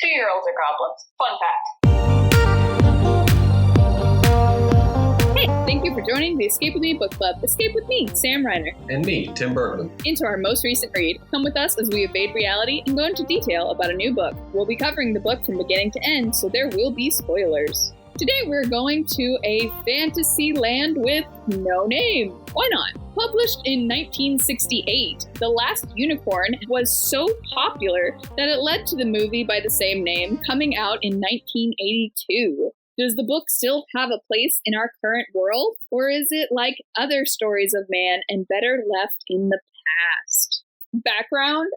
2-year-olds are goblins. Fun fact. Hey, thank you for joining the Escape With Me Book Club. Escape with me, Sam Reiner. And me, Tim Bergman. Into our most recent read. Come with us as we evade reality and go into detail about a new book. We'll be covering the book from beginning to end, so there will be spoilers. Today we're going to a fantasy land with no name. Why not? Published in 1968, The Last Unicorn was so popular that it led to the movie by the same name coming out in 1982. Does the book still have a place in our current world? Or is it like other stories of man and better left in the past? Background,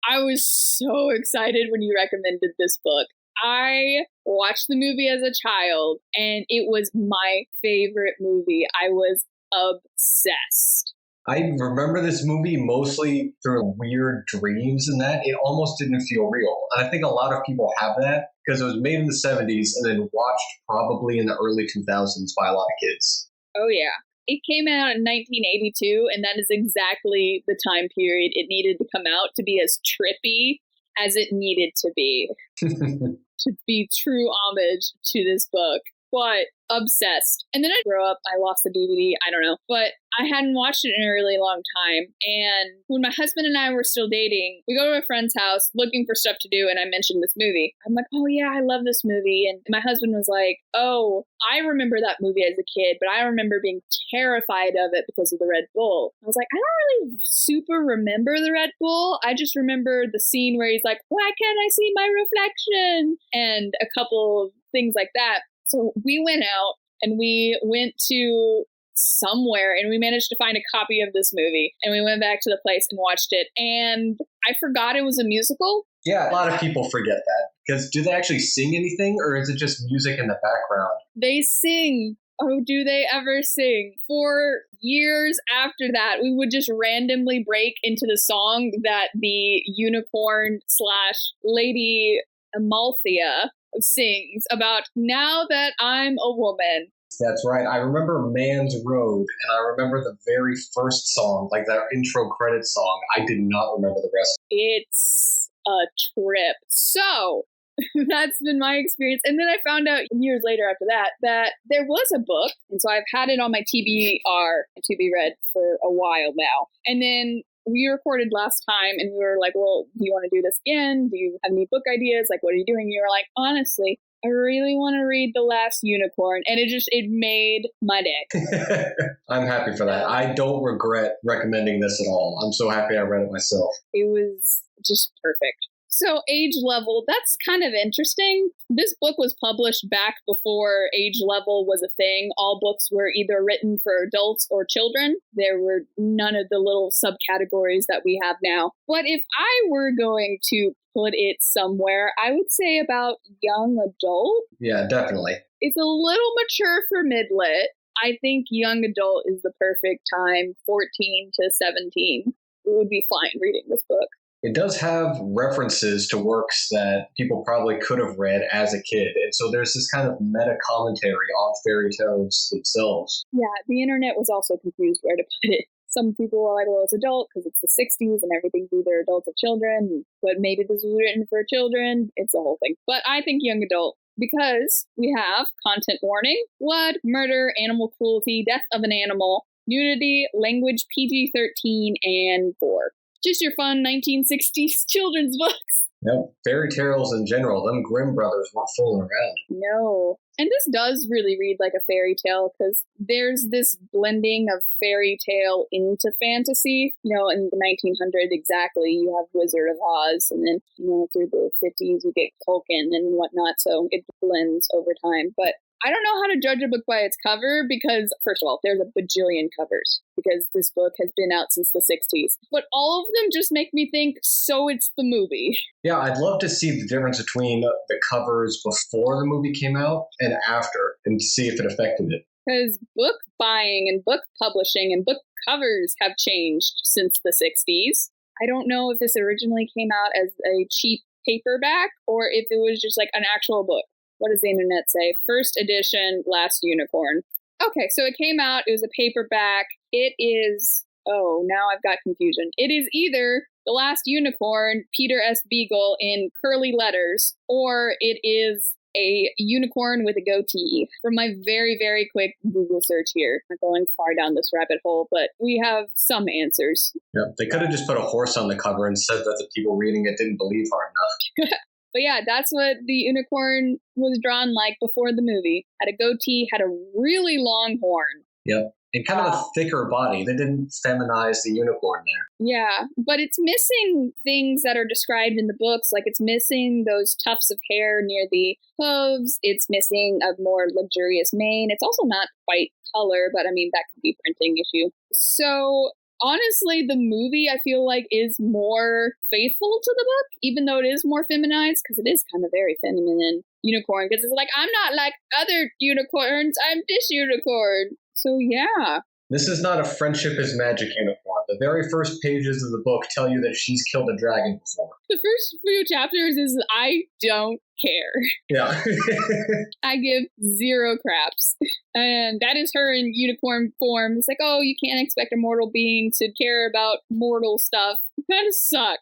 I was so excited when you recommended this book. I watched the movie as a child, and it was my favorite movie. I was obsessed. I remember this movie mostly through weird dreams and that. It almost didn't feel real. And I think a lot of people have that because it was made in the 70s and then watched probably in the early 2000s by a lot of kids. Oh, yeah. It came out in 1982, and that is exactly the time period it needed to come out to be as trippy as it needed to be. To be true homage to this book, but obsessed. And then I grew up, I lost the DVD, I don't know, but I hadn't watched it in a really long time. And when my husband and I were still dating, we go to a friend's house looking for stuff to do, and I mentioned this movie. I'm like, oh yeah, I love this movie. And my husband was like, oh, I remember that movie as a kid, but I remember being terrified of it because of the Red Bull. I was like, I don't really super remember the Red Bull. I just remember the scene where he's like, why can't I see my reflection? And a couple of things like that. So we went out and we went to somewhere and we managed to find a copy of this movie. And we went back to the place and watched it. And I forgot it was a musical. Yeah, a lot of people forget that. Because do they actually sing anything or is it just music in the background? They sing. Oh, do they ever sing? For years after that, we would just randomly break into the song that the unicorn / Lady Amalthea sings about now that I'm a woman. That's right. I remember Man's Road, and I remember the very first song, like that intro credit song. I did not remember the rest. It's a trip. So that's been my experience. And then I found out years later after that there was a book. And so I've had it on my TBR to be read for a while now. And then we recorded last time and we were like, well, do you want to do this again? Do you have any book ideas? Like, what are you doing? And you were like, honestly, I really want to read The Last Unicorn. And it made my day. I'm happy for that. I don't regret recommending this at all. I'm so happy I read it myself. It was just perfect. So age level, that's kind of interesting. This book was published back before age level was a thing. All books were either written for adults or children. There were none of the little subcategories that we have now. But if I were going to put it somewhere, I would say about young adult. Yeah, definitely. It's a little mature for mid-lit. I think young adult is the perfect time, 14 to 17. It would be fine reading this book. It does have references to works that people probably could have read as a kid. And so there's this kind of meta commentary on fairy tales themselves. Yeah, the internet was also confused where to put it. Some people were like, well, it's adult because it's the 60s and everything's either adults or children. But maybe this was written for children. It's the whole thing. But I think young adult because we have content warning, blood, murder, animal cruelty, death of an animal, nudity, language PG-13, and gore. Just your fun 1960s children's books. Yep. Fairy tales in general, them Grimm brothers weren't fooling around. No. And this does really read like a fairy tale because there's this blending of fairy tale into fantasy. You know, in the 1900s exactly, you have Wizard of Oz, and then, you know, through the 50s you get Tolkien and whatnot, so it blends over time. But I don't know how to judge a book by its cover because, first of all, there's a bajillion covers because this book has been out since the 60s. But all of them just make me think, so it's the movie. Yeah, I'd love to see the difference between the covers before the movie came out and after and see if it affected it. Because book buying and book publishing and book covers have changed since the 60s. I don't know if this originally came out as a cheap paperback or if it was just like an actual book. What does the internet say? First edition, Last Unicorn. Okay, so it came out. It was a paperback. It is Oh, now I've got confusion. It is either The Last Unicorn, Peter S. Beagle in curly letters, or it is a unicorn with a goatee. From my very, very quick Google search here, I'm going far down this rabbit hole, but we have some answers. Yeah, they could have just put a horse on the cover and said that the people reading it didn't believe hard enough. But yeah, that's what the unicorn was drawn like before the movie. Had a goatee, had a really long horn. Yep. And kind of a thicker body. They didn't feminize the unicorn there. Yeah, but it's missing things that are described in the books. Like it's missing those tufts of hair near the hooves. It's missing a more luxurious mane. It's also not quite color, but I mean, that could be a printing issue. So honestly, the movie, I feel like, is more faithful to the book, even though it is more feminized, because it is kind of very feminine unicorn. Because it's like, I'm not like other unicorns. I'm this unicorn. So yeah. This is not a friendship is magic unicorn. The very first pages of the book tell you that she's killed a dragon before. The first few chapters is I don't care. Yeah. I give zero craps. And that is her in unicorn form. It's like, oh, you can't expect a mortal being to care about mortal stuff. That suck.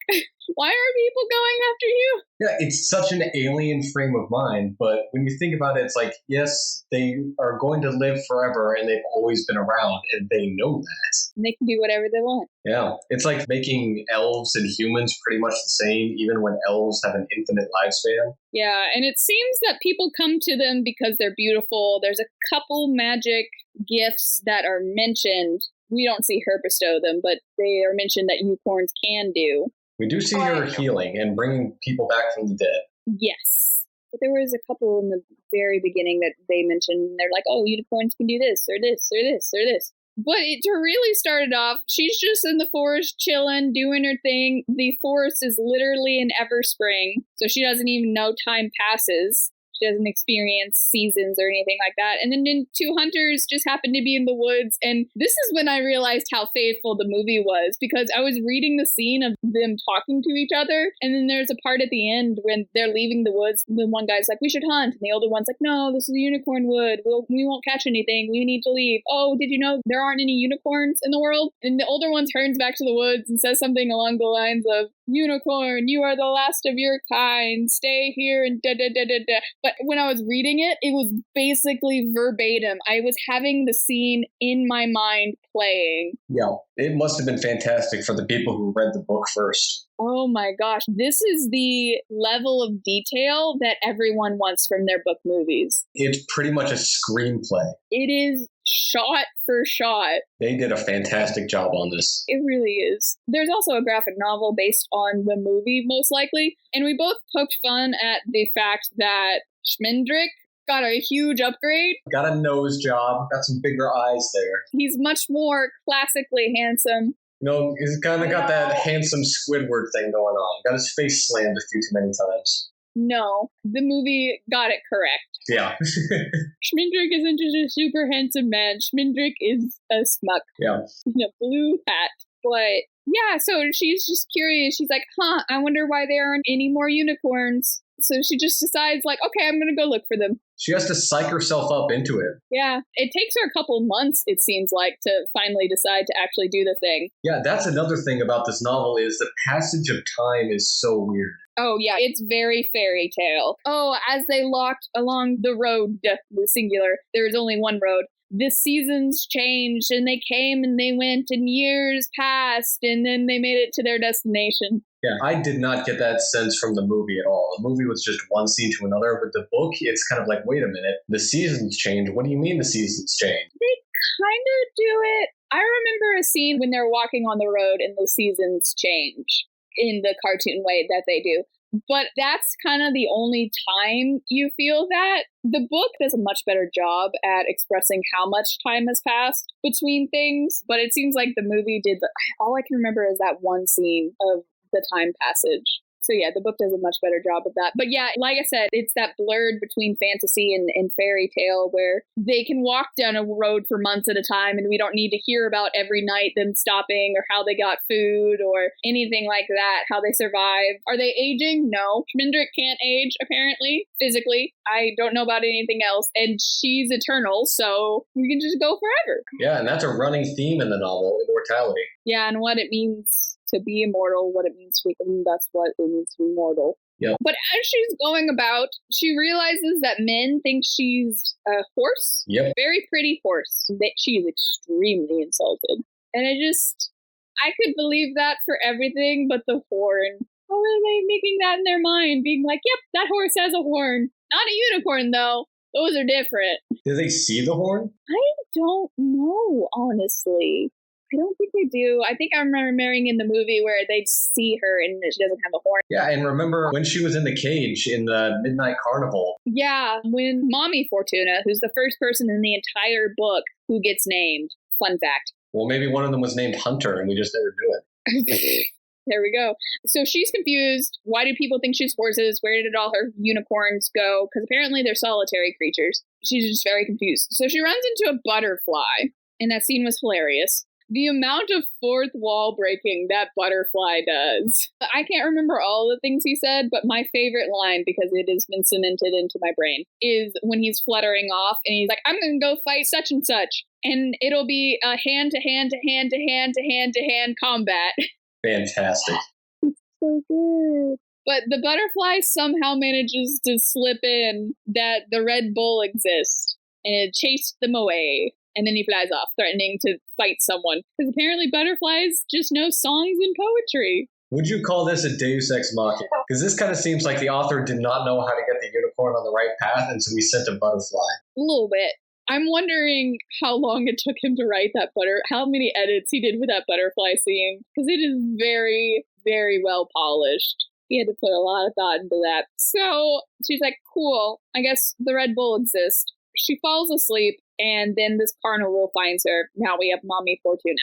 Why are people going after you? Yeah, it's such an alien frame of mind, but when you think about it, it's like, yes, they are going to live forever and they've always been around and they know that. And they can do whatever they want. Yeah, it's like making elves and humans pretty much the same, even when elves have an infinite lifespan. Yeah, and it seems that people come to them because they're beautiful. There's a couple magic gifts that are mentioned. We don't see her bestow them, but they are mentioned that unicorns can do. We do see her healing and bringing people back from the dead. Yes. But there was a couple in the very beginning that they mentioned. They're like, oh, unicorns can do this or this or this or this. But to really start it off, she's just in the forest chilling, doing her thing. The forest is literally an everspring, so she doesn't even know time passes. She doesn't experience seasons or anything like that. And then two hunters just happen to be in the woods. And this is when I realized how faithful the movie was, because I was reading the scene of them talking to each other. And then there's a part at the end when they're leaving the woods. The one guy's like, we should hunt. And the older one's like, no, this is a unicorn wood. We won't catch anything. We need to leave. Oh, did you know there aren't any unicorns in the world? And the older one turns back to the woods and says something along the lines of, unicorn, you are the last of your kind. Stay here and da da da da da. But when I was reading it, it was basically verbatim. I was having the scene in my mind playing. Yeah, it must have been fantastic for the people who read the book first. Oh my gosh, this is the level of detail that everyone wants from their book movies. It's pretty much a screenplay. It is shot for shot. They did a fantastic job on this. It really is. There's also a graphic novel based on the movie, most likely. And we both poked fun at the fact that Schmendrick got a huge upgrade. Got a nose job, got some bigger eyes there. He's much more classically handsome. You know, he's kind of got that handsome Squidward thing going on. Got his face slammed a few too many times. No, the movie got it correct. Yeah. Schmendrick isn't just a super handsome man. Schmendrick is a schmuck. Yeah. In a blue hat. But yeah, so she's just curious. She's like, I wonder why there aren't any more unicorns. So she just decides, like, okay, I'm going to go look for them. She has to psych herself up into it. Yeah. It takes her a couple months, it seems like, to finally decide to actually do the thing. Yeah, that's another thing about this novel is the passage of time is so weird. Oh, yeah, it's very fairy tale. Oh, as they walked along the road, the singular, there was only one road. The seasons changed, and they came and they went, and years passed, and then they made it to their destination. Yeah, I did not get that sense from the movie at all. The movie was just one scene to another, but the book, it's kind of like, wait a minute, the seasons change. What do you mean the seasons change? They kind of do it. I remember a scene when they're walking on the road and the seasons change in the cartoon way that they do. But that's kind of the only time you feel that. The book does a much better job at expressing how much time has passed between things. But it seems like the movie did. All I can remember is that one scene of the time passage. So yeah, the book does a much better job of that. But yeah, like I said, it's that blurred between fantasy and fairy tale where they can walk down a road for months at a time and we don't need to hear about every night them stopping or how they got food or anything like that, how they survived. Are they aging? No. Schmendrick can't age, apparently, physically. I don't know about anything else. And she's eternal, so we can just go forever. Yeah, and that's a running theme in the novel, immortality. Yeah, and what it means to be immortal, what it means to become, that's what it means to be mortal. Yep. But as she's going about, she realizes that men think she's a horse. Yep. Very pretty horse. That she is extremely insulted. And I could believe that for everything but the horn. How are they making that in their mind? Being like, yep, that horse has a horn. Not a unicorn, though. Those are different. Do they see the horn? I don't know, honestly. I don't think they do. I think I'm remembering in the movie where they see her and she doesn't have a horn. Yeah, and remember when she was in the cage in the Midnight Carnival? Yeah, when Mommy Fortuna, who's the first person in the entire book who gets named. Fun fact. Well, maybe one of them was named Hunter and we just never knew it. There we go. So she's confused. Why do people think she's horses? Where did all her unicorns go? Because apparently they're solitary creatures. She's just very confused. So she runs into a butterfly, and that scene was hilarious. The amount of fourth wall breaking that butterfly does. I can't remember all the things he said, but my favorite line, because it has been cemented into my brain, is when he's fluttering off and he's like, I'm going to go fight such and such. And it'll be a hand to hand to hand to hand to hand to hand combat. Fantastic. So good. But the butterfly somehow manages to slip in that the Red Bull exists. And it chased them away. And then he flies off, threatening to fight someone. Because apparently butterflies just know songs and poetry. Would you call this a Deus Ex Machina? Because this kind of seems like the author did not know how to get the unicorn on the right path, and so he sent a butterfly. A little bit. I'm wondering how long it took him to write that how many edits he did with that butterfly scene. Because it is very, very well polished. He had to put a lot of thought into that. So she's like, cool, I guess the Red Bull exists. She falls asleep, and then this carnival finds her. Now we have Mommy Fortuna.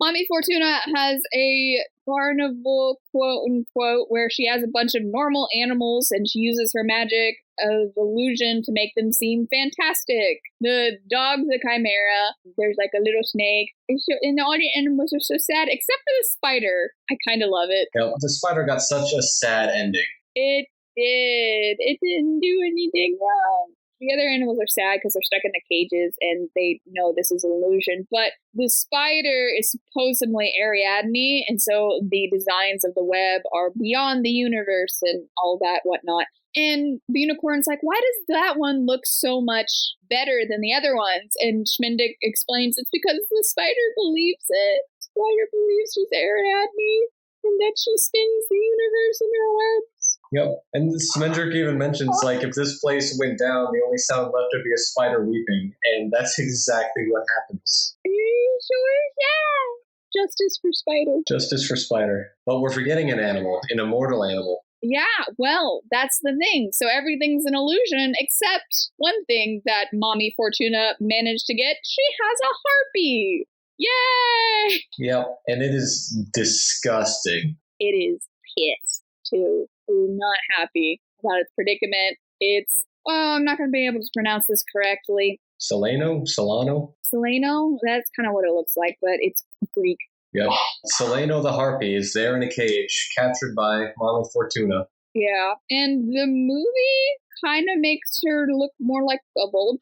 Mommy Fortuna has a carnival, quote unquote, where she has a bunch of normal animals, and she uses her magic of illusion to make them seem fantastic. The dog's a chimera. There's like a little snake. And all the animals are so sad, except for the spider. I kind of love it. Yeah, the spider got such a sad ending. It did. It didn't do anything wrong. The other animals are sad because they're stuck in the cages and they know this is an illusion. But the spider is supposedly Ariadne, and so the designs of the web are beyond the universe and all that whatnot. And the unicorn's like, why does that one look so much better than the other ones? And Schmendick explains it's because the spider believes it. The spider believes she's Ariadne and that she spins the universe in her webs. Yep. And Schmendrick even mentions, like, if this place went down, the only sound left would be a spider weeping. And that's exactly what happens. Sure, yeah. Justice for spider. Justice for spider. But we're forgetting an animal, an immortal animal. Yeah, well, that's the thing. So everything's an illusion except one thing that Mommy Fortuna managed to get. She has a harpy. Yay! Yep, and it is disgusting. It is pissed, too. Not happy about its predicament. It's, I'm not going to be able to pronounce this correctly. Solano? Solano? That's kind of what it looks like, but it's Greek. Yep. Solano the harpy is there in a cage, captured by Mommy Fortuna. Yeah, and the movie kind of makes her look more like a vulture,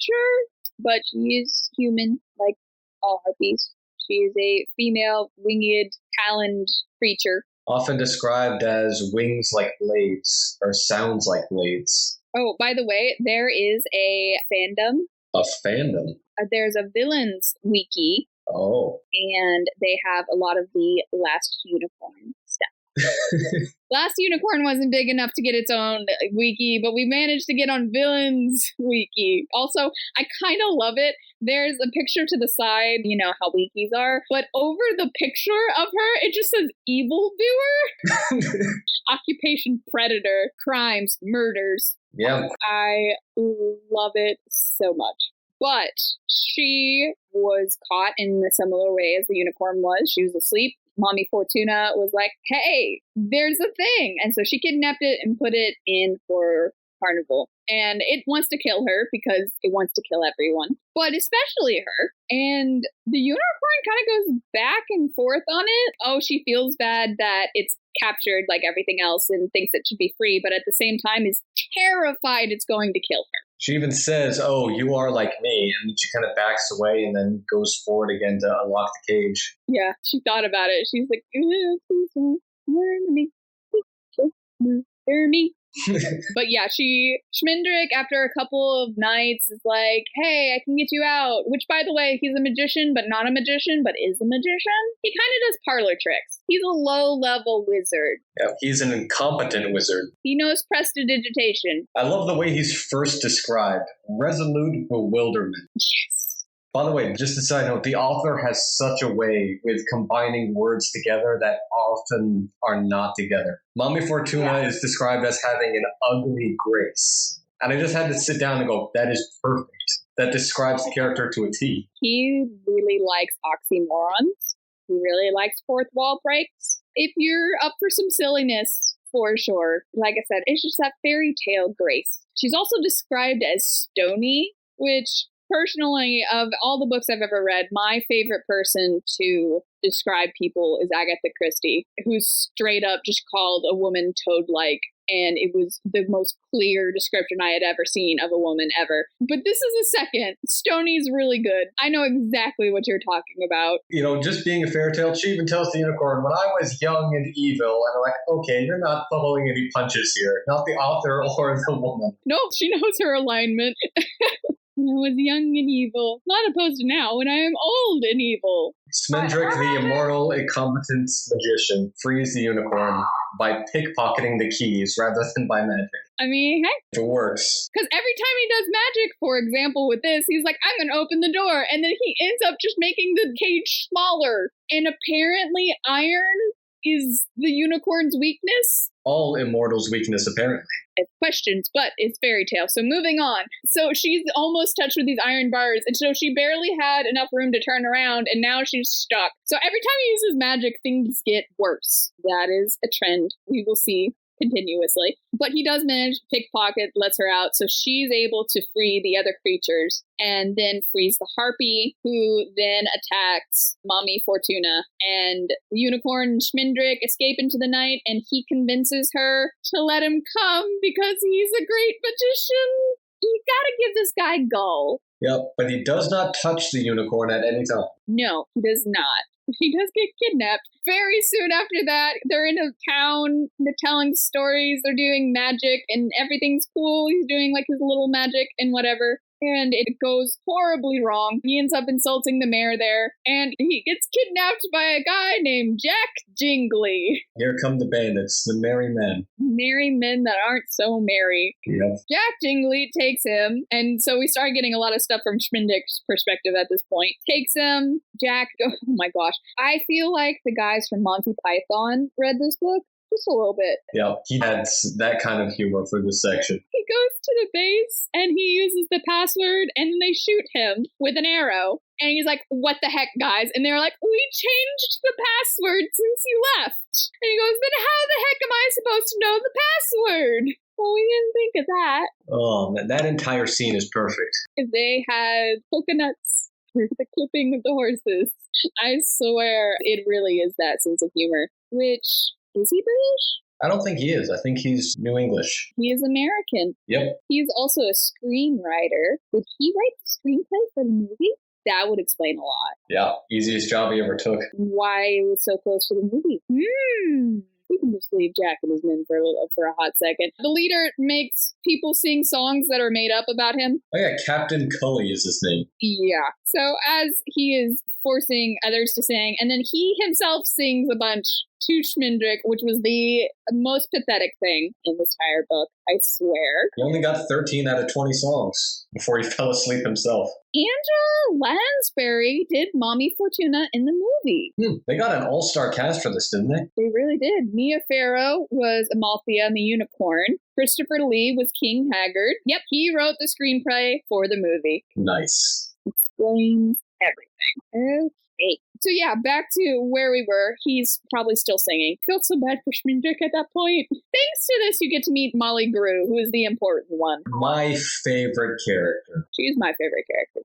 but she is human, like all harpies. She is a female, winged, taloned creature. Often described as wings like blades, or sounds like blades. Oh, by the way, there is a fandom. A fandom? There's a villains wiki. Oh. And they have a lot of the Last Unicorn stuff. Last Unicorn wasn't big enough to get its own wiki, but we managed to get on Villains wiki. Also, I kind of love it. There's a picture to the side, you know how wikis are, but over the picture of her, it just says evildoer. Occupation predator, crimes, murders. Yeah. I love it so much. But she was caught in a similar way as the unicorn was. She was asleep. Mommy Fortuna was like, hey, there's a thing. And so she kidnapped it and put it in for carnival. And it wants to kill her because it wants to kill everyone, but especially her. And the unicorn kind of goes back and forth on it. Oh, she feels bad that it's captured like everything else and thinks it should be free, but at the same time is terrified it's going to kill her. She even says, oh, you are like me. And she kind of backs away and then goes forward again to unlock the cage. Yeah, she thought about it. She's like, please don't murder me. Please don't murder me. But yeah, Schmendrick, after a couple of nights, is like, hey, I can get you out. Which, by the way, he's a magician, but not a magician, but is a magician. He kind of does parlor tricks. He's a low-level wizard. Yeah, he's an incompetent wizard. He knows prestidigitation. I love the way he's first described. Resolute bewilderment. Yes. By the way, just a side note, the author has such a way with combining words together that often are not together. Mommy Fortuna is described as having an ugly grace. And I just had to sit down and go, that is perfect. That describes the character to a T. He really likes oxymorons. He really likes fourth wall breaks. If you're up for some silliness, for sure. Like I said, it's just that fairy tale grace. She's also described as stony, which... personally, of all the books I've ever read, my favorite person to describe people is Agatha Christie, who's straight up just called a woman toad-like, and it was the most clear description I had ever seen of a woman ever. But this is a second. Stoney's really good. I know exactly what you're talking about. You know, just being a fairy tale, she even tells the unicorn, when I was young and evil, and I'm like, okay, you're not pulling any punches here. Not the author or the woman. No, she knows her alignment. When I was young and evil, not opposed to now when I am old and evil. Schmendrick, the immortal, incompetent magician, frees the unicorn by pickpocketing the keys rather than by magic. I mean, hey. It works. Because every time he does magic, for example, with this, he's like, I'm going to open the door. And then he ends up just making the cage smaller. And apparently iron is the unicorn's weakness. All immortals' weakness, apparently. It's questions, but it's fairy tale. So moving on. So she's almost touched with these iron bars, and so she barely had enough room to turn around, and now she's stuck. So every time he uses magic, things get worse. That is a trend we will see continuously. But he does manage to pickpocket, lets her out, so she's able to free the other creatures, and then frees the harpy, who then attacks Mommy Fortuna. And the unicorn and Schmendrick escape into the night, and he convinces her to let him come because he's a great magician. You gotta give this guy go. Yep, but he does not touch the unicorn at any time. No, he does not. He does get kidnapped. Very soon after that, they're in a town, they're telling stories, they're doing magic, and everything's cool. He's doing like his little magic and whatever. And it goes horribly wrong. He ends up insulting the mayor there, and he gets kidnapped by a guy named Jack Jingley. Here come the bandits, the merry men. Merry men that aren't so merry. Yep. Jack Jingley takes him, and so we start getting a lot of stuff from Schmendrick's perspective at this point. Takes him, Jack, oh my gosh. I feel like the guys from Monty Python read this book. Just a little bit. Yeah, he had that kind of humor for this section. He goes to the base and he uses the password and they shoot him with an arrow. And he's like, what the heck, guys? And they're like, we changed the password since you left. And he goes, then how the heck am I supposed to know the password? Well, we didn't think of that. Oh, man, that entire scene is perfect. If they had coconuts for the clipping of the horses, I swear it really is that sense of humor, which... Is he British? I don't think he is. I think he's New English. He is American. Yep. He's also a screenwriter. Did he write the screenplay for the movie? That would explain a lot. Yeah, easiest job he ever took. Why it was so close to the movie. We can just leave Jack and his men for a hot second. The leader makes people sing songs that are made up about him. Oh yeah, Captain Cully is his name. Yeah. So as he is forcing others to sing, and then he himself sings a bunch to Schmendrick, which was the most pathetic thing in this entire book, I swear. He only got 13 out of 20 songs before he fell asleep himself. Angela Lansbury did Mommy Fortuna in the movie. They got an all-star cast for this, didn't they? They really did. Mia Farrow was Amalthea and the Unicorn. Christopher Lee was King Haggard. Yep, he wrote the screenplay for the movie. Nice. Explains everything. Okay. So yeah, back to where we were. He's probably still singing. Felt so bad for Schmindrick at that point. Thanks to this, you get to meet Molly Grew, who is the important one. My favorite character. She's my favorite character.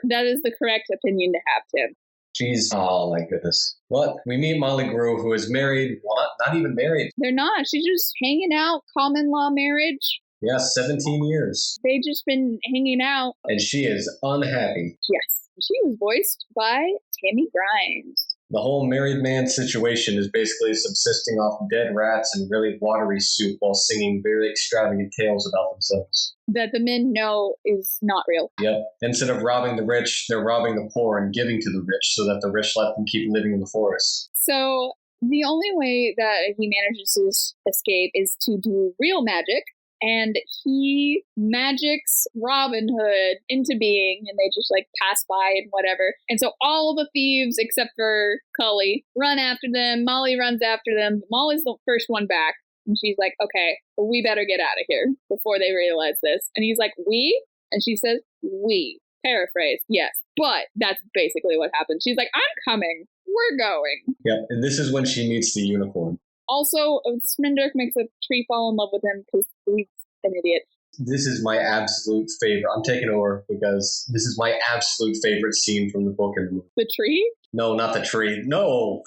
That is the correct opinion to have, Tim. She's, oh my goodness. What? We meet Molly Grew, who is married. Well, not even married. They're not. She's just hanging out, common law marriage. Yeah, 17 years. They've just been hanging out. And she is unhappy. Yes. She was voiced by Tammy Grimes. The whole married man situation is basically subsisting off dead rats and really watery soup while singing very extravagant tales about themselves. That the men know is not real. Yep. Instead of robbing the rich, they're robbing the poor and giving to the rich so that the rich let them keep living in the forest. So the only way that he manages to escape is to do real magic. And he magics Robin Hood into being, and they just like pass by and whatever. And so all the thieves, except for Cully, run after them. Molly runs after them. Molly's the first one back. And she's like, okay, well, we better get out of here before they realize this. And he's like, we? And she says, we. Paraphrase, yes. But that's basically what happened. She's like, I'm coming. We're going. Yep. And this is when she meets the unicorn. Also, Schmindrick makes a tree fall in love with him because he's an idiot. This is my absolute favorite. I'm taking over because this is my absolute favorite scene from the book and the movie. The tree? No, not the tree. No.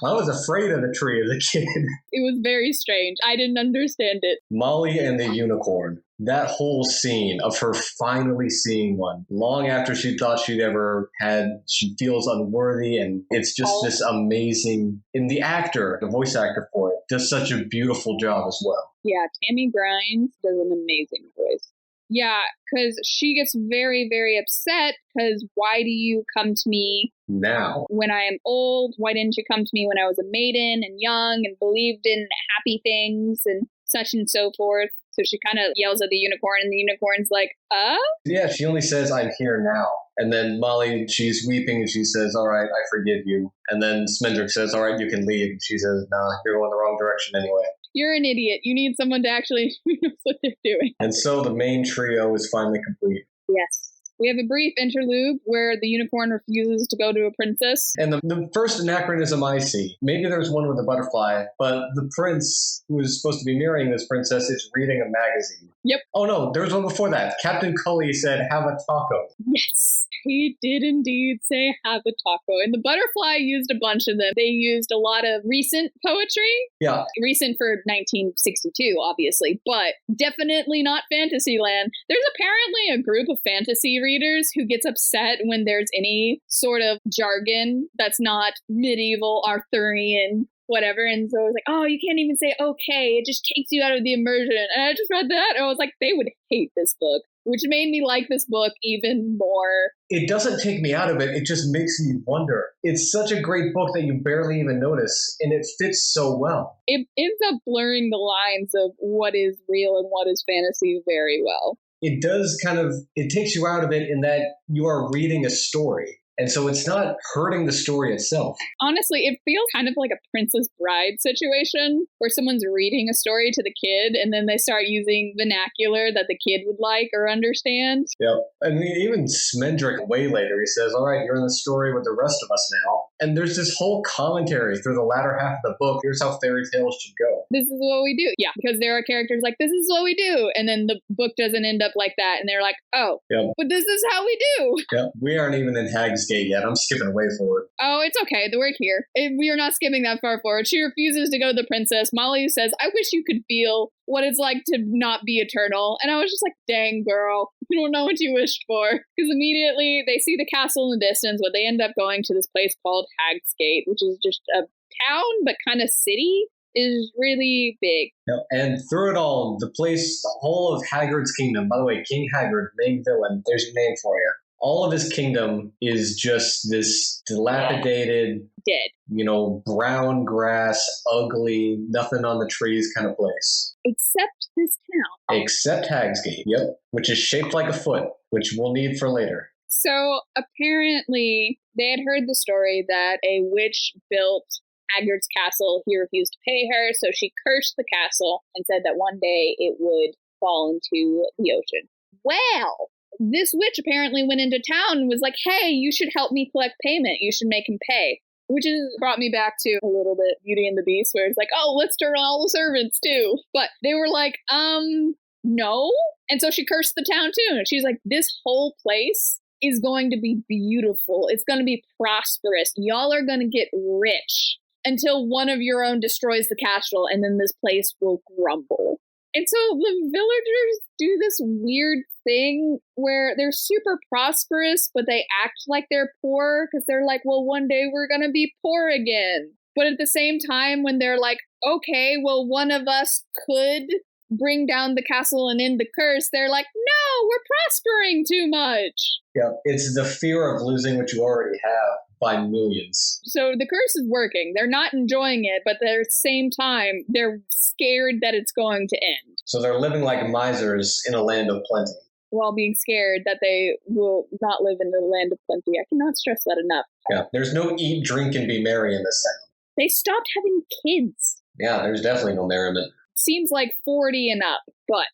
I was afraid of the tree as a kid. It was very strange. I didn't understand it. Molly and the unicorn. That whole scene of her finally seeing one, long after she thought she'd ever had, she feels unworthy, and it's just this amazing. And the actor, the voice actor for it, does such a beautiful job as well. Yeah, Tammy Grimes does an amazing voice. Yeah, because she gets very, very upset because why do you come to me now when I am old? Why didn't you come to me when I was a maiden and young and believed in happy things and such and so forth? So she kind of yells at the unicorn, and the unicorn's like, Yeah, she only says, I'm here now. And then Molly, she's weeping, and she says, all right, I forgive you. And then Schmindrick says, all right, you can leave. And she says, nah, you're going the wrong direction anyway. You're an idiot. You need someone to actually know what they're doing. And so the main trio is finally complete. Yes. We have a brief interlude where the unicorn refuses to go to a princess. And the first anachronism I see, maybe there's one with a butterfly, but the prince who is supposed to be marrying this princess is reading a magazine. Yep. Oh no, there was one before that. Captain Cully said, have a taco. Yes, he did indeed say have a taco. And the butterfly used a bunch of them. They used a lot of recent poetry. Yeah. Recent for 1962, obviously, but definitely not Fantasyland. There's apparently a group of fantasy readers who gets upset when there's any sort of jargon that's not medieval, Arthurian, whatever. And so I was like, oh, you can't even say okay. It just takes you out of the immersion. And I just read that and I was like, they would hate this book, which made me like this book even more. It doesn't take me out of it. It just makes me wonder. It's such a great book that you barely even notice, and it fits so well. It ends up blurring the lines of what is real and what is fantasy very well. It does it takes you out of it in that you are reading a story. And so it's not hurting the story itself. Honestly, it feels kind of like a Princess Bride situation where someone's reading a story to the kid and then they start using vernacular that the kid would like or understand. Yeah. And even Schmindrick way later, he says, all right, you're in the story with the rest of us now. And there's this whole commentary through the latter half of the book. Here's how fairy tales should go. This is what we do. Yeah, because there are characters like, this is what we do. And then the book doesn't end up like that. And they're like, oh, but this is how we do. Yeah, we aren't even in Hag's Gate yet. I'm skipping way forward. Oh, it's okay. We're here. We are not skipping that far forward. She refuses to go to the princess. Molly says, I wish you could feel what it's like to not be eternal. And I was just like, dang, girl, you don't know what you wished for. Because immediately they see the castle in the distance, but they end up going to this place called Hag's Gate, which is just a town, but kind of city. Is really big. Yep. And through it all, the whole of Hagrid's kingdom, by the way, King Hagrid, main villain, there's your name for you. All of his kingdom is just this dilapidated, dead, brown grass, ugly, nothing on the trees kind of place. Except this town. Except Hag's Gate, yep, which is shaped like a foot, which we'll need for later. So apparently they had heard the story that a witch built Hagrid's castle. He refused to pay her, so she cursed the castle and said that one day it would fall into the ocean. Well, this witch apparently went into town and was like, hey, you should help me collect payment. You should make him pay. Which has brought me back to a little bit Beauty and the Beast, where it's like, oh, let's turn on all the servants too. But they were like, no. And so she cursed the town too. And she's like, this whole place is going to be beautiful. It's going to be prosperous. Y'all are going to get rich until one of your own destroys the castle, and then this place will crumble. And so the villagers do this weird thing where they're super prosperous, but they act like they're poor because they're like, well, one day we're going to be poor again. But at the same time, when they're like, okay, well, one of us could bring down the castle and end the curse, they're like, no, we're prospering too much. Yeah, it's the fear of losing what you already have by millions. So the curse is working. They're not enjoying it, but at the same time, they're scared that it's going to end. So they're living like misers in a land of plenty. While being scared that they will not live in the land of plenty. I cannot stress that enough. Yeah, there's no eat, drink, and be merry in this town. They stopped having kids. Yeah, there's definitely no merriment. Seems like 40 and up, but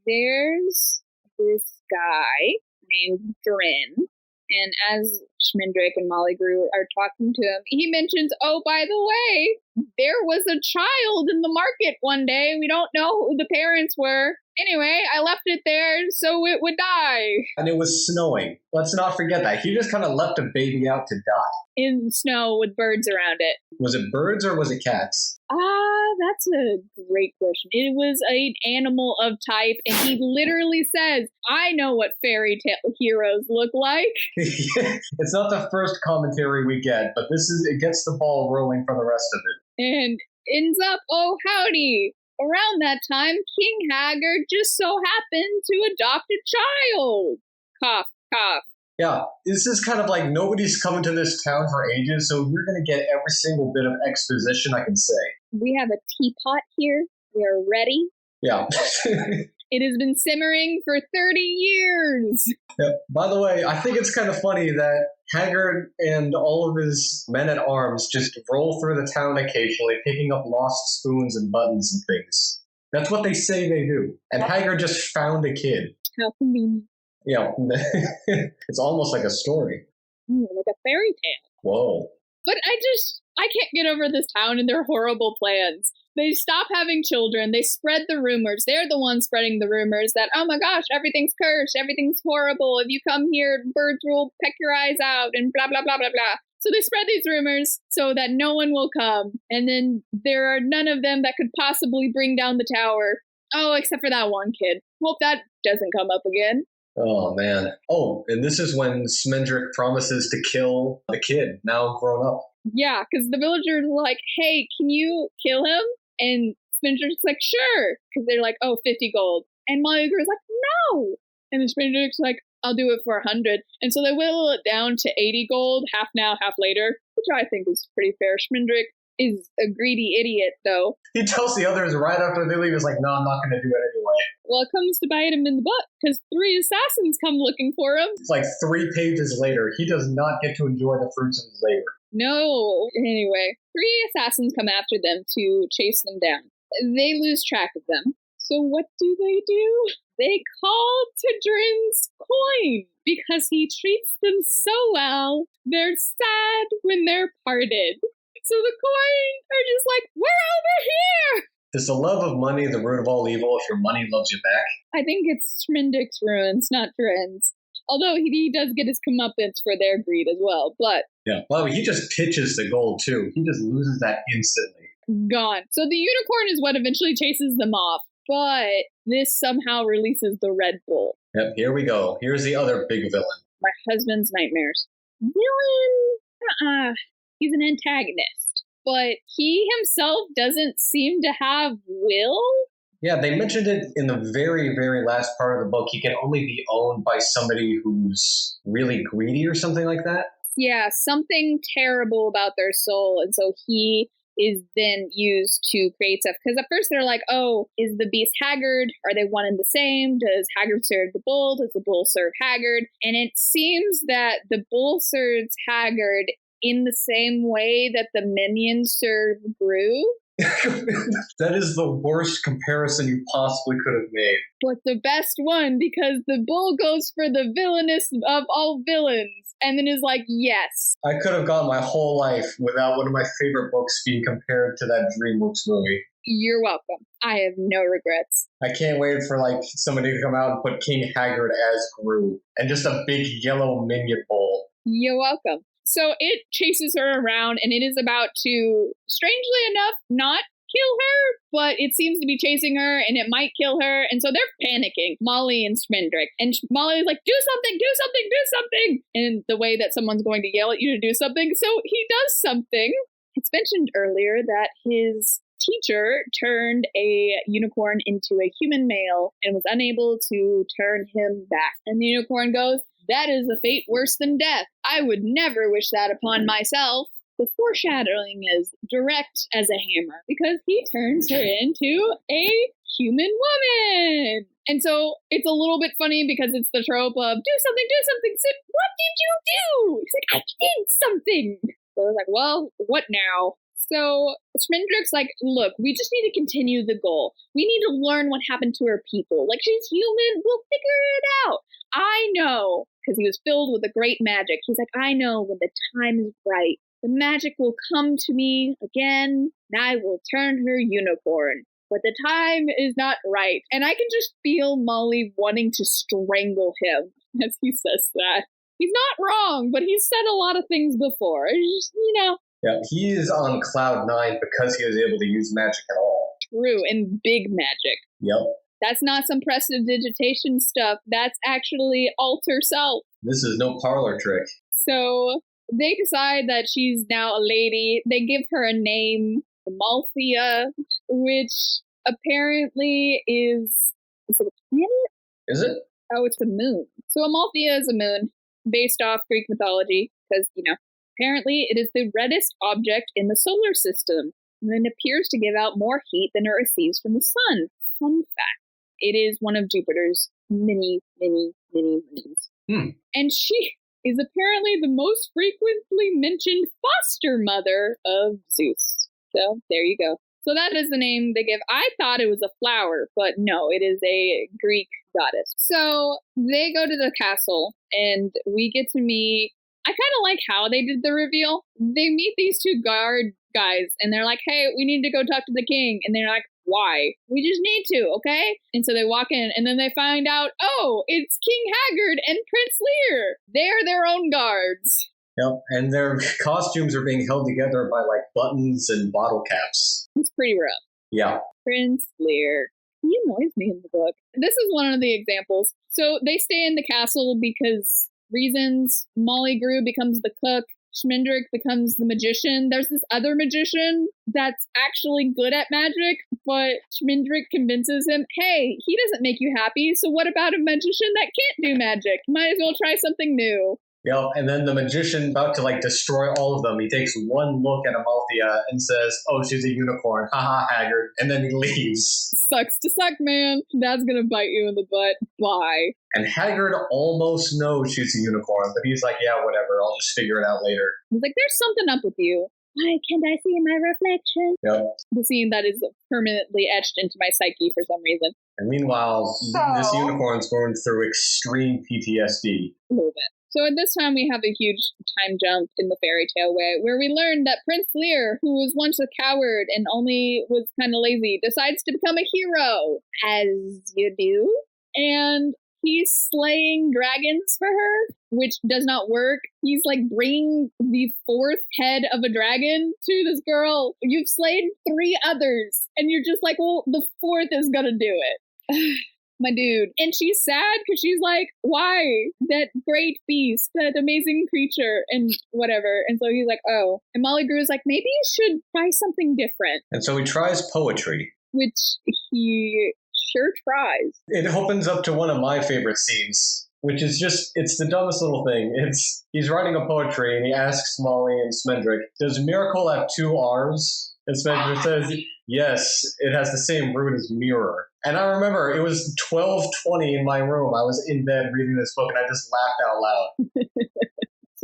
there's this guy named Drin, and as Schmendrick and Molly Grew are talking to him, he mentions, oh, by the way, there was a child in the market one day. We don't know who the parents were. Anyway, I left it there so it would die. And it was snowing. Let's not forget that. He just kind of left a baby out to die. In snow with birds around it. Was it birds or was it cats? That's a great question. It was an animal of type, and he literally says, I know what fairy tale heroes look like. It's not the first commentary we get, but it gets the ball rolling for the rest of it. And ends up, oh howdy, around that time, King Haggard just so happened to adopt a child. Cough, cough. Yeah, this is kind of like nobody's coming to this town for ages, so you're going to get every single bit of exposition I can say. We have a teapot here. We are ready. Yeah. It has been simmering for 30 years. Yeah. By the way, I think it's kind of funny that Haggard and all of his men-at-arms just roll through the town occasionally, picking up lost spoons and buttons and things. That's what they say they do. And Haggard just found a kid. How convenient. Yeah, it's almost like a story. Like a fairy tale. Whoa. But I can't get over this town and their horrible plans. They stop having children. They spread the rumors. They're the ones spreading the rumors that, oh my gosh, everything's cursed. Everything's horrible. If you come here, birds will peck your eyes out and blah, blah, blah, blah, blah. So they spread these rumors so that no one will come. And then there are none of them that could possibly bring down the tower. Oh, except for that one kid. Hope that doesn't come up again. Oh, man. Oh, and this is when Smendrick promises to kill the kid, now grown up. Yeah, because the villagers are like, hey, can you kill him? And Smendrick's like, sure. Because they're like, oh, 50 gold. And Molly Grew's like, no. And then Smendrick's like, I'll do it for 100. And so they whittle it down to 80 gold, half now, half later, which I think is pretty fair. Smendrick is a greedy idiot, though. He tells the others right after they leave, he's like, no, I'm not going to do it anyway. Well, it comes to bite him in the butt, because 3 assassins come looking for him. It's like 3 pages later. He does not get to enjoy the fruits of his labor. No. Anyway, 3 assassins come after them to chase them down. They lose track of them. So what do? They call to Drin's coin, because he treats them so well. They're sad when they're parted. So the coin are just like, we're over here! Is the love of money the root of all evil if your money loves you back? I think it's Schmindick's ruins, not Dren's. Although he does get his comeuppance for their greed as well, but... Yeah, well, he just pitches the gold, too. He just loses that instantly. Gone. So the unicorn is what eventually chases them off, but this somehow releases the Red Bull. Yep, here we go. Here's the other big villain. My husband's nightmares. Villain? He's an antagonist, but he himself doesn't seem to have will. Yeah, they mentioned it in the very, very last part of the book. He can only be owned by somebody who's really greedy or something like that. Yeah, something terrible about their soul. And so he is then used to create stuff. Because at first they're like, oh, is the beast Haggard? Are they one and the same? Does Haggard serve the bull? Does the bull serve Haggard? And it seems that the bull serves Haggard in the same way that the minions serve Gru. That is the worst comparison you possibly could have made. But the best one, because the bull goes for the villainous of all villains, and then is like, yes. I could have gone my whole life without one of my favorite books being compared to that DreamWorks movie. You're welcome. I have no regrets. I can't wait for somebody to come out and put King Haggard as Gru and just a big yellow minion bull. You're welcome. So it chases her around, and it is about to, strangely enough, not kill her, but it seems to be chasing her, and it might kill her, and so they're panicking, Molly and Smendrick. And Molly is like, do something, do something, do something! In the way that someone's going to yell at you to do something, so he does something. It's mentioned earlier that his teacher turned a unicorn into a human male and was unable to turn him back. And the unicorn goes, that is a fate worse than death. I would never wish that upon myself. The foreshadowing is direct as a hammer because he turns her into a human woman. And so it's a little bit funny because it's the trope of do something, do something. So what did you do? He's like, I did something. So I was like, well, what now? So Smendrick's like, look, we just need to continue the goal. We need to learn what happened to her people. Like, she's human. We'll figure it out. I know, because he was filled with a great magic. He's like, I know when the time is right, the magic will come to me again, and I will turn her unicorn. But the time is not right. And I can just feel Molly wanting to strangle him as he says that. He's not wrong, but he's said a lot of things before. It's just, Yeah, he is on cloud 9 because he was able to use magic at all. True, and big magic. Yep. That's not some prestidigitation stuff. That's actually alter self. This is no parlor trick. So they decide that she's now a lady. They give her a name, Amalthea, which apparently is it a planet? Is it? Oh, it's a moon. So Amalthea is a moon based off Greek mythology because, apparently it is the reddest object in the solar system and appears to give out more heat than it receives from the sun. Fun fact. It is one of Jupiter's many, many, many moons. And she is apparently the most frequently mentioned foster mother of Zeus. So there you go. So that is the name they give. I thought it was a flower, but no, it is a Greek goddess. So they go to the castle and we get to meet, I kind of like how they did the reveal. They meet these two guard guys and they're like, hey, we need to go talk to the king. And they're like, why? We just need to, okay? And so they walk in and then they find out, oh, it's King Haggard and Prince Lear. They're their own guards. Yep, and their costumes are being held together by buttons and bottle caps. It's pretty rough. Yeah. Prince Lear. He annoys me in the book. This is one of the examples. So they stay in the castle because reasons. Molly Gru becomes the cook. Smendrick becomes the magician. There's this other magician that's actually good at magic, but Smendrick convinces him, hey, he doesn't make you happy, so what about a magician that can't do magic? Might as well try something new. Yep, and then the magician about to destroy all of them. He takes one look at Amalthea and says, oh, she's a unicorn. Haha, Haggard. And then he leaves. Sucks to suck, man. That's gonna bite you in the butt. Bye. And Haggard almost knows she's a unicorn, but he's like, yeah, whatever. I'll just figure it out later. He's like, there's something up with you. Why can't I see my reflection? Yep. The scene that is permanently etched into my psyche for some reason. And meanwhile, this unicorn's going through extreme PTSD. A little bit. So at this time, we have a huge time jump in the fairy tale way, where we learn that Prince Lear, who was once a coward and only was kind of lazy, decides to become a hero, as you do. And he's slaying dragons for her, which does not work. He's bringing the fourth head of a dragon to this girl. You've slayed 3 others, and you're just like, well, the 4th is gonna do it. My dude. And she's sad because she's like, why? That great beast, that amazing creature, and whatever. And so he's like, oh. And Molly Gru is like, maybe you should try something different. And so he tries poetry. Which he sure tries. It opens up to one of my favorite scenes, which is it's the dumbest little thing. He's writing a poetry and he asks Molly and Smendrick, does miracle have 2 R's? And Smendrick says, yes, it has the same root as mirror. And I remember it was 12:20 in my room. I was in bed reading this book and I just laughed out loud.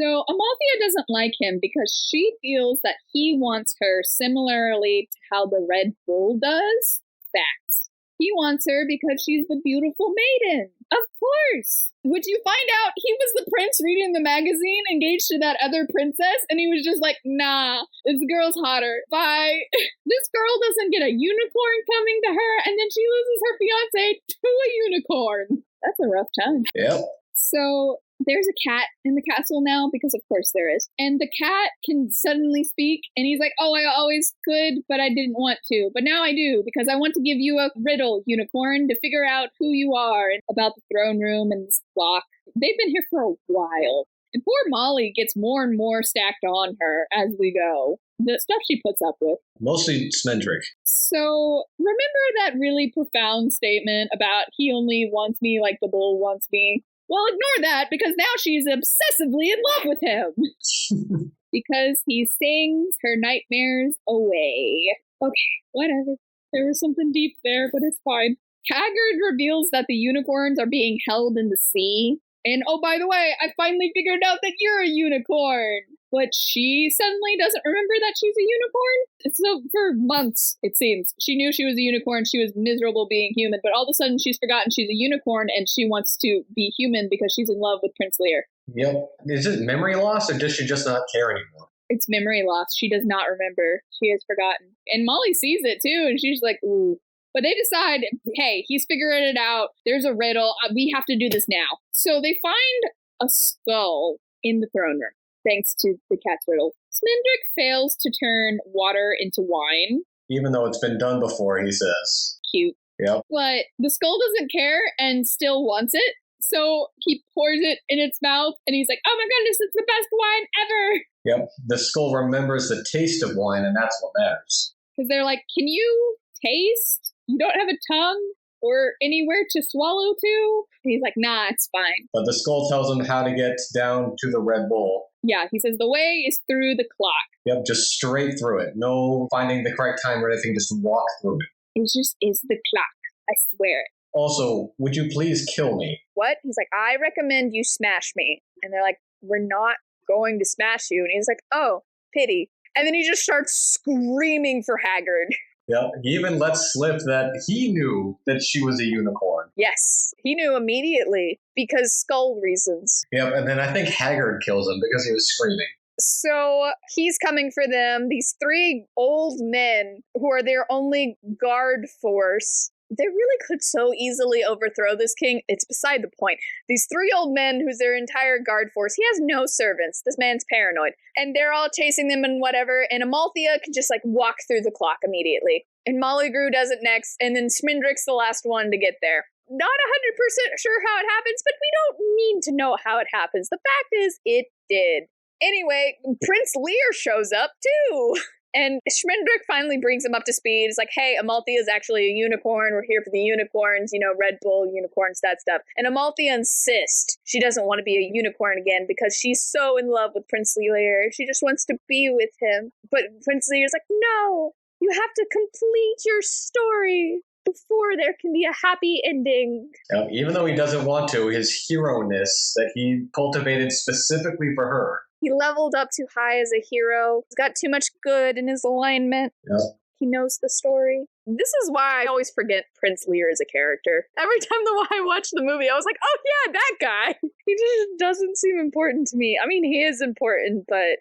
So Amalthea doesn't like him because she feels that he wants her similarly to how the Red Bull does. Facts. He wants her because she's the beautiful maiden. Of course. Would you find out he was the prince reading the magazine, engaged to that other princess, and he was just like, nah, this girl's hotter. Bye. This girl doesn't get a unicorn coming to her, and then she loses her fiance to a unicorn. That's a rough time. Yep. So there's a cat in the castle now, because of course there is. And the cat can suddenly speak, and he's like, oh, I always could, but I didn't want to. But now I do, because I want to give you a riddle, unicorn, to figure out who you are and about the throne room and this clock. They've been here for a while. And poor Molly gets more and more stacked on her as we go. The stuff she puts up with. Mostly Smendrick. So, remember that really profound statement about he only wants me like the bull wants me? Well, ignore that, because now she's obsessively in love with him. Because he sings her nightmares away. Okay, whatever. There was something deep there, but it's fine. Haggard reveals that the unicorns are being held in the sea. And oh, by the way, I finally figured out that you're a unicorn. But she suddenly doesn't remember that she's a unicorn. So for months, it seems, she knew she was a unicorn. She was miserable being human. But all of a sudden, she's forgotten she's a unicorn and she wants to be human because she's in love with Prince Lear. Yep. Is it memory loss or does she just not care anymore? It's memory loss. She does not remember. She has forgotten. And Molly sees it too. And she's like, ooh. But they decide, hey, he's figuring it out. There's a riddle. We have to do this now. So they find a skull in the throne room, thanks to the cat's riddle. Smendrick fails to turn water into wine. Even though it's been done before, he says. Cute. Yep. But the skull doesn't care and still wants it. So he pours it in its mouth and he's like, oh my goodness, it's the best wine ever. Yep. The skull remembers the taste of wine and that's what matters. Because they're like, can you taste? You don't have a tongue or anywhere to swallow to? And he's like, nah, it's fine. But the skull tells him how to get down to the Red Bull. Yeah, he says the way is through the clock. Yep, just straight through it. No finding the correct time or anything, just walk through it. It just is the clock. I swear it. Also, would you please kill me? What? He's like, I recommend you smash me. And they're like, we're not going to smash you. And he's like, oh, pity. And then he just starts screaming for Haggard. Yep, he even lets slip that he knew that she was a unicorn. Yes, he knew immediately because skull reasons. Yep, and then I think Haggard kills him because he was screaming. So he's coming for them. These three old men who are their only guard force. They really could so easily overthrow this king. It's beside the point. These three old men who's their entire guard force. He has no servants. This man's paranoid. And they're all chasing them and whatever. And Amalthea can just like walk through the clock immediately. And Molly Grew does it next. And then Smendrick's the last one to get there. Not 100% sure how it happens, but we don't need to know how it happens. The fact is, it did. Anyway, Prince Lear shows up too. And Smendrick finally brings him up to speed. It's like, hey, Amalthea is actually a unicorn. We're here for the unicorns, Red Bull, unicorns, that stuff. And Amalthea insists she doesn't want to be a unicorn again because she's so in love with Prince Lear. She just wants to be with him. But Prince Lear's like, no, you have to complete your story before there can be a happy ending. Even though he doesn't want to, his hero-ness that he cultivated specifically for her. He leveled up too high as a hero. He's got too much good in his alignment. Yep. He knows the story. This is why I always forget Prince Lear as a character. Every time I watch the movie, I was like, oh yeah, that guy. He just doesn't seem important to me. I mean, he is important, but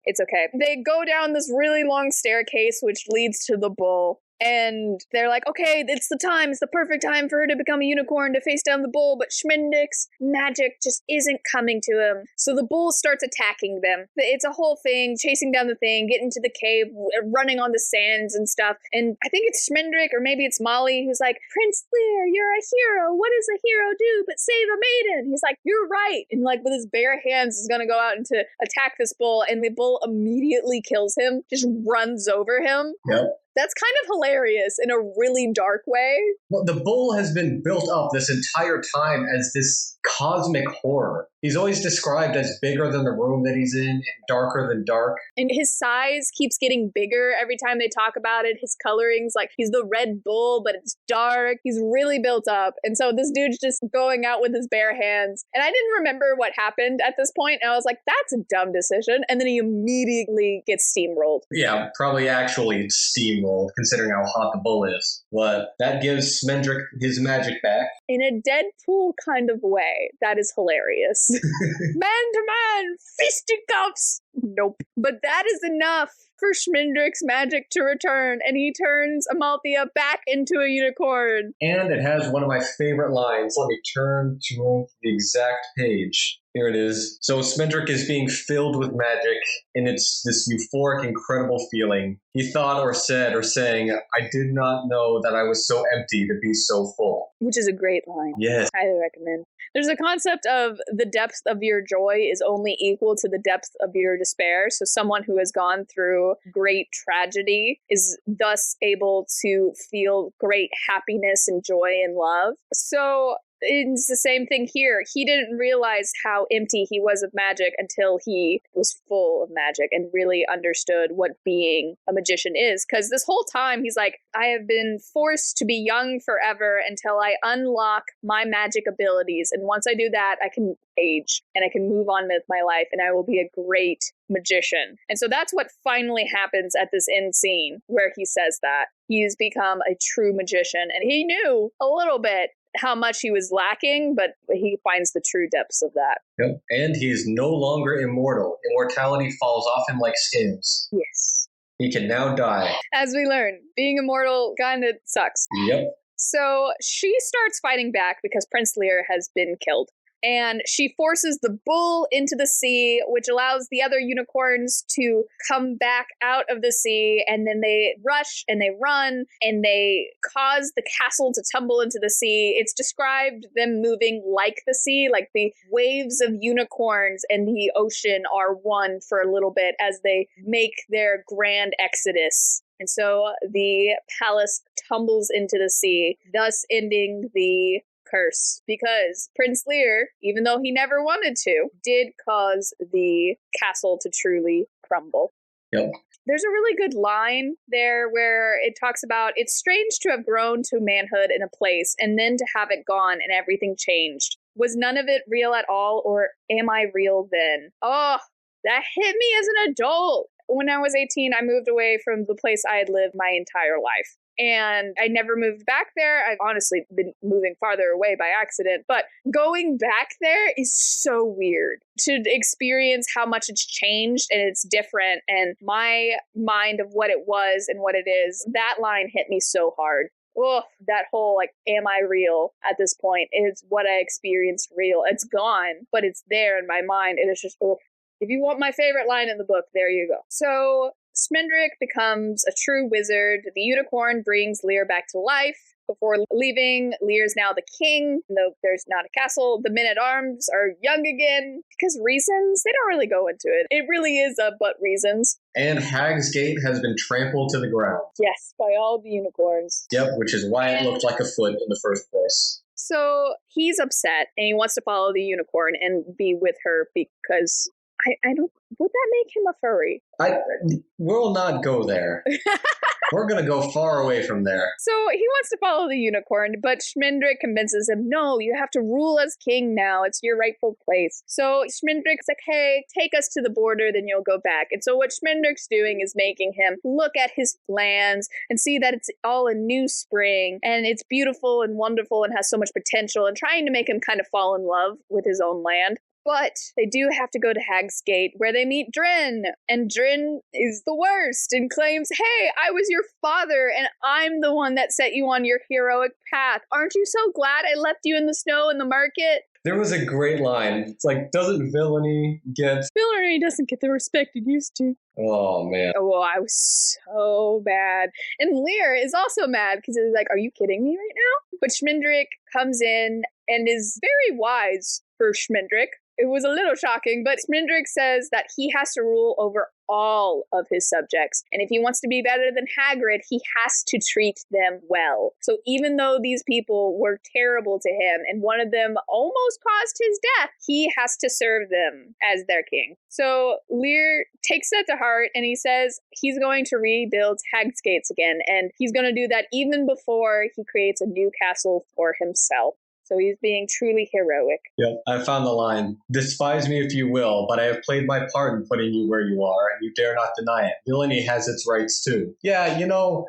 it's okay. They go down this really long staircase, which leads to the bull. And they're like, okay, it's the time. It's the perfect time for her to become a unicorn to face down the bull. But Schmendrick's magic just isn't coming to him. So the bull starts attacking them. It's a whole thing, chasing down the thing, getting to the cave, running on the sands and stuff. And I think it's Schmendrick or maybe it's Molly who's like, Prince Lear, you're a hero. What does a hero do but save a maiden? He's like, you're right. And like with his bare hands is going to go out and to attack this bull. And the bull immediately kills him, just runs over him. Yep. That's kind of hilarious in a really dark way. Well, the bull has been built up this entire time as this cosmic horror. He's always described as bigger than the room that he's in and darker than dark. And his size keeps getting bigger every time they talk about it. His coloring's like he's the Red Bull, but it's dark. He's really built up. And so this dude's just going out with his bare hands. And I didn't remember what happened at this point. And I was like, that's a dumb decision. And then he immediately gets steamrolled. Yeah, probably actually steamrolled, considering how hot the bull is. But that gives Smendrick his magic back. In a Deadpool kind of way. That is hilarious. Man to man, fisticuffs. Nope. But that is enough for Schmendrick's magic to return, and he turns Amalthea back into a unicorn. And it has one of my favorite lines. Let me turn to the exact page. Here it is. So Smendrick is being filled with magic, and it's this euphoric, incredible feeling. He thought or said or sang, I did not know that I was so empty to be so full. Which is a great line. Yes. Highly recommend. There's a concept of the depth of your joy is only equal to the depth of your despair. So someone who has gone through great tragedy is thus able to feel great happiness and joy and love. So it's the same thing here. He didn't realize how empty he was of magic until he was full of magic and really understood what being a magician is. Because this whole time, he's like, I have been forced to be young forever until I unlock my magic abilities. And once I do that, I can age and I can move on with my life and I will be a great magician. And so that's what finally happens at this end scene where he says that. He's become a true magician. And he knew a little bit how much he was lacking, but he finds the true depths of that. Yep. And he is no longer immortal. Immortality falls off him like scales. Yes. He can now die. As we learn, being immortal kind of sucks. Yep. So she starts fighting back because Prince Lear has been killed. And she forces the bull into the sea, which allows the other unicorns to come back out of the sea. And then they rush and they run and they cause the castle to tumble into the sea. It's described them moving like the sea, like the waves of unicorns and the ocean are one for a little bit as they make their grand exodus. And so the palace tumbles into the sea, thus ending the curse, because Prince Lear, even though he never wanted to, did cause the castle to truly crumble. Yep. There's a really good line there where it talks about it's strange to have grown to manhood in a place and then to have it gone and everything changed. Was none of it real at all, or am I real then? Oh, that hit me as an adult. When I was 18, I moved away from the place I had lived my entire life. And I never moved back there. I've honestly been moving farther away by accident. But going back there is so weird to experience how much it's changed and it's different. And my mind of what it was and what it is, that line hit me so hard. Oh, that whole, like, am I real at this point? Is what I experienced real? It's gone, but it's there in my mind. And it's just, oh, if you want my favorite line in the book, there you go. So Smendrick becomes a true wizard. The unicorn brings Lear back to life. Before leaving, Lear's now the king. Though there's not a castle, the men-at-arms are young again. Because reasons, they don't really go into it. It really is but reasons. And Hag's Gate has been trampled to the ground. Yes, by all the unicorns. Yep, which is why it looked like a foot in the first place. So he's upset, and he wants to follow the unicorn and be with her because I don't... Would that make him a furry? We'll not go there. We're going to go far away from there. So he wants to follow the unicorn, but Schmendrick convinces him, no, you have to rule as king now. It's your rightful place. So Schmendrick's like, hey, take us to the border, then you'll go back. And so what Schmendrick's doing is making him look at his lands and see that it's all a new spring and it's beautiful and wonderful and has so much potential, and trying to make him kind of fall in love with his own land. But they do have to go to Hag's Gate, where they meet Drin. And Drin is the worst and claims, hey, I was your father, and I'm the one that set you on your heroic path. Aren't you so glad I left you in the snow in the market? There was a great line. It's like, doesn't villainy get... Villainy doesn't get the respect it used to. Oh, man. Oh, I was so bad. And Lear is also mad because he's like, are you kidding me right now? But Schmendrick comes in and is very wise for Schmendrick It was a little shocking, but Smindrick says that he has to rule over all of his subjects. And if he wants to be better than Hagrid, he has to treat them well. So even though these people were terrible to him and one of them almost caused his death, he has to serve them as their king. So Lear takes that to heart and he says he's going to rebuild Hag's Gates again. And he's going to do that even before he creates a new castle for himself. So he's being truly heroic. Yep, I found the line. Despise me if you will, but I have played my part in putting you where you are, and you dare not deny it. Villainy has its rights too. Yeah,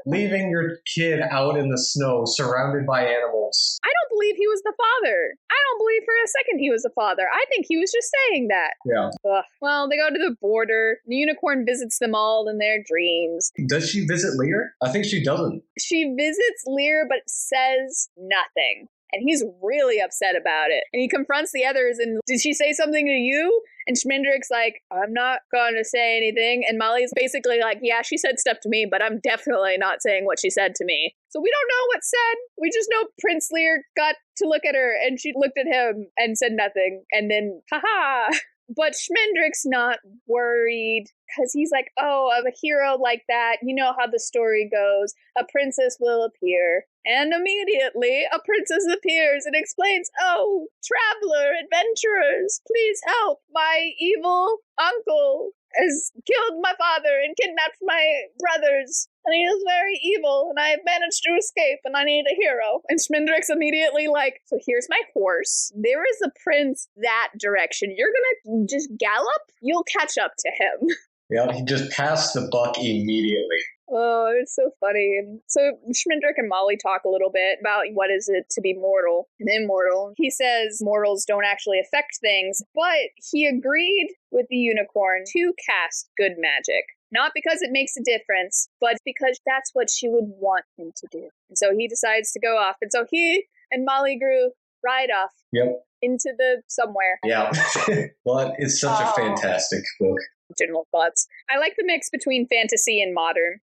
leaving your kid out in the snow, surrounded by animals. I don't believe he was the father. I don't believe for a second he was the father. I think he was just saying that. Yeah. Ugh. Well, they go to the border. The unicorn visits them all in their dreams. Does she visit Lear? I think she doesn't. She visits Lear, but says nothing. And he's really upset about it. And he confronts the others and, did she say something to you? And Schmendrick's like, I'm not going to say anything. And Molly's basically like, yeah, she said stuff to me, but I'm definitely not saying what she said to me. So we don't know what's said. We just know Prince Lear got to look at her and she looked at him and said nothing. And then, haha. But Schmendrick's not worried because he's like, oh, I'm a hero like that. You know how the story goes. A princess will appear. And immediately a princess appears and explains, oh, traveler, adventurers, please help. My evil uncle has killed my father and kidnapped my brothers. And he is very evil, and I have managed to escape, and I need a hero. And Schmendrick's immediately like, so here's my horse. There is a prince that direction. You're gonna just gallop? You'll catch up to him. Yeah, he just passed the buck immediately. Oh, it's so funny. And so Schmendrick and Molly talk a little bit about what is it to be mortal and immortal. He says mortals don't actually affect things, but he agreed with the unicorn to cast good magic. Not because it makes a difference, but because that's what she would want him to do. And so he decides to go off. And so he and Molly Grew ride off into the somewhere. Yeah. Well, it's such a fantastic book. General thoughts. I like the mix between fantasy and modern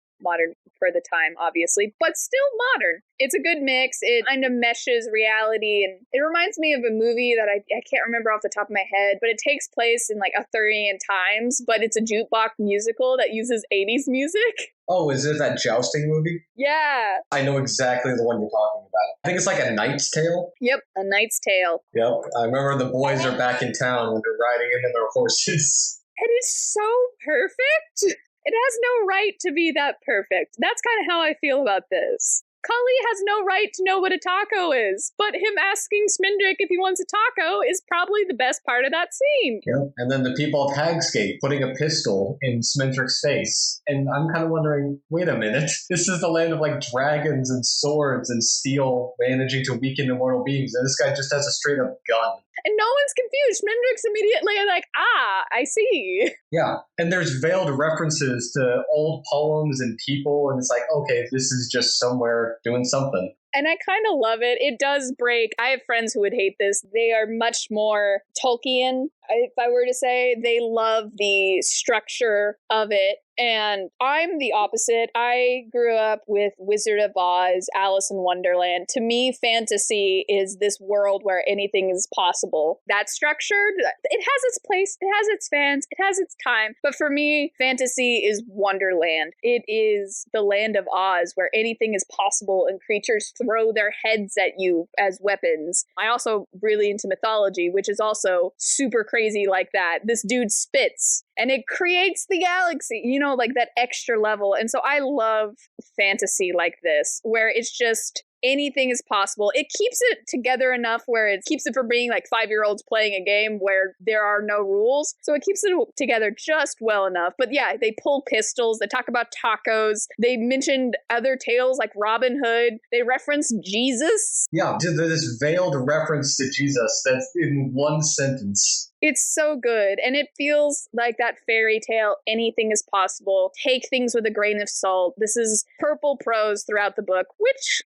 for the time, obviously, but still modern. It's a good mix. It kind of meshes reality, and it reminds me of a movie that I can't remember off the top of my head, but it takes place in like Arthurian times, but it's a jukebox musical that uses 80s music. Oh, is it that jousting movie? Yeah. I know exactly the one you're talking about. I think it's like A Knight's Tale. Yep, A Knight's Tale. Yep, I remember the boys are back in town when they're riding in their horses. It is so perfect. It has no right to be that perfect. That's kind of how I feel about this. Cully has no right to know what a taco is, but him asking Smindrick if he wants a taco is probably the best part of that scene. Yeah. And then the people of Hagsgate putting a pistol in Smindrick's face. And I'm kind of wondering, wait a minute, this is the land of like dragons and swords and steel managing to weaken immortal beings, and this guy just has a straight up gun. And no one's confused. Smindrick's immediately like, I see. Yeah. And there's veiled references to old poems and people, and it's like, okay, this is just somewhere doing something. And I kind of love it. It does break. I have friends who would hate this. They are much more Tolkien, if I were to say. They love the structure of it. And I'm the opposite. I grew up with Wizard of Oz, Alice in Wonderland. To me, fantasy is this world where anything is possible. That's structured. It has its place. It has its fans. It has its time. But for me, fantasy is Wonderland. It is the land of Oz where anything is possible and creatures throw their heads at you as weapons. I also really into mythology, which is also super crazy like that. This dude spits and it creates the galaxy, like that extra level. And so I love fantasy like this, where it's just anything is possible. It keeps it together enough where it keeps it from being like 5-year-olds playing a game where there are no rules. So it keeps it together just well enough. But yeah, they pull pistols. They talk about tacos. They mentioned other tales like Robin Hood. They reference Jesus. Yeah, there's this veiled reference to Jesus that's in one sentence. It's so good, and it feels like that fairy tale, anything is possible. Take things with a grain of salt. This is purple prose throughout the book, which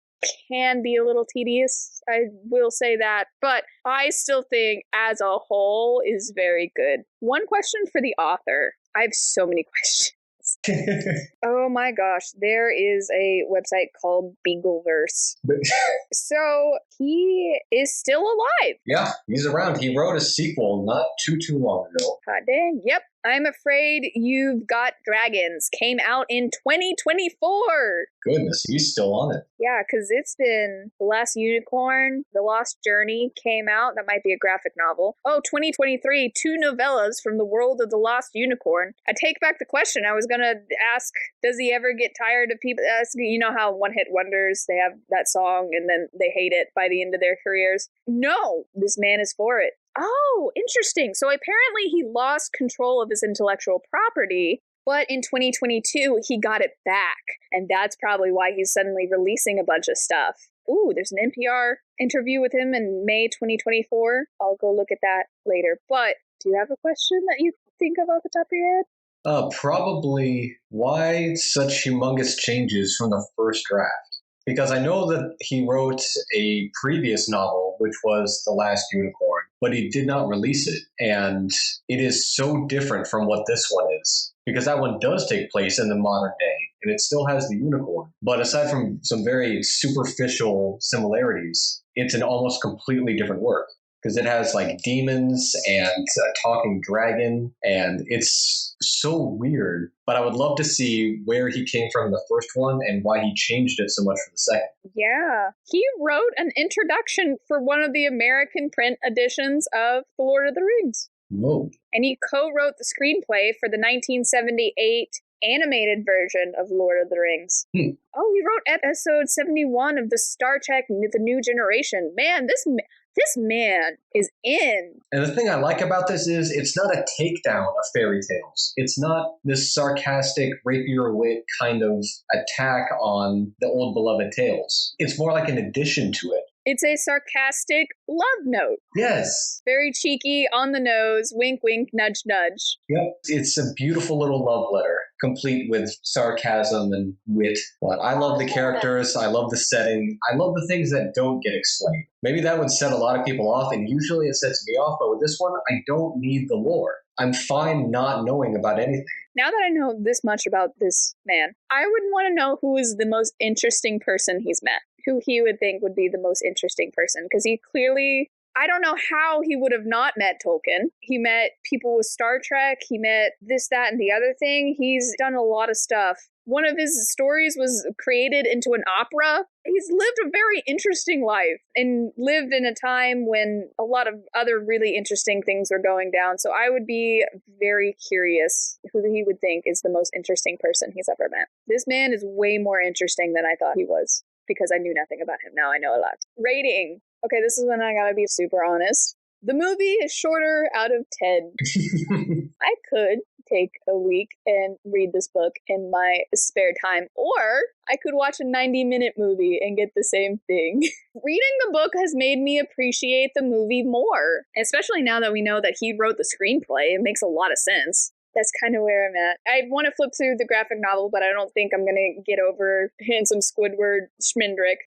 can be a little tedious, I will say that, but I still think as a whole is very good. One question for the author. I have so many questions. Oh my gosh, there is a website called Beagleverse. So he is still alive. Yeah, he's around. He wrote a sequel not too long ago. Hot dang. Yep. I'm Afraid You've Got Dragons came out in 2024. Goodness, he's still on it. Yeah, because it's been The Last Unicorn, The Lost Journey came out. That might be a graphic novel. Oh, 2023, 2 novellas from the world of The Lost Unicorn. I take back the question. I was going to ask, does he ever get tired of people asking? You know how one-hit wonders, they have that song and then they hate it by the end of their careers? No, this man is for it. Oh, interesting. So apparently he lost control of his intellectual property, but in 2022, he got it back. And that's probably why he's suddenly releasing a bunch of stuff. Ooh, there's an NPR interview with him in May 2024. I'll go look at that later. But do you have a question that you think of off the top of your head? Probably why such humongous changes from the first draft? Because I know that he wrote a previous novel, which was The Last Unicorn, but he did not release it. And it is so different from what this one is. Because that one does take place in the modern day, and it still has the unicorn. But aside from some very superficial similarities, it's an almost completely different work. Because it has like demons and a talking dragon, and it's so weird. But I would love to see where he came from in the first one and why he changed it so much for the second. Yeah. He wrote an introduction for one of the American print editions of The Lord of the Rings. Whoa. And he co-wrote the screenplay for the 1978 animated version of Lord of the Rings. Oh, he wrote episode 71 of the Star Trek The New Generation. Man, this man is in. And the thing I like about this is it's not a takedown of fairy tales. It's not this sarcastic, rapier wit kind of attack on the old beloved tales. It's more like an addition to it. It's a sarcastic love note. Yes. Very cheeky, on the nose, wink, wink, nudge, nudge. Yep. It's a beautiful little love letter, complete with sarcasm and wit. But I love the characters. I love the setting. I love the things that don't get explained. Maybe that would set a lot of people off, and usually it sets me off. But with this one, I don't need the lore. I'm fine not knowing about anything. Now that I know this much about this man, I would want to know who is the most interesting person he's met. Who he would think would be the most interesting person. Because he clearly, I don't know how he would have not met Tolkien. He met people with Star Trek. He met this, that, and the other thing. He's done a lot of stuff. One of his stories was created into an opera. He's lived a very interesting life and lived in a time when a lot of other really interesting things were going down. So I would be very curious who he would think is the most interesting person he's ever met. This man is way more interesting than I thought he was, because I knew nothing about him. Now I know a lot. Rating. Okay, this is when I gotta be super honest. The movie is shorter out of 10. I could take a week and read this book in my spare time, or I could watch a 90-minute movie and get the same thing. Reading the book has made me appreciate the movie more, especially now that we know that he wrote the screenplay. It makes a lot of sense. That's kind of where I'm at. I want to flip through the graphic novel, but I don't think I'm going to get over handsome Squidward Schmindrick.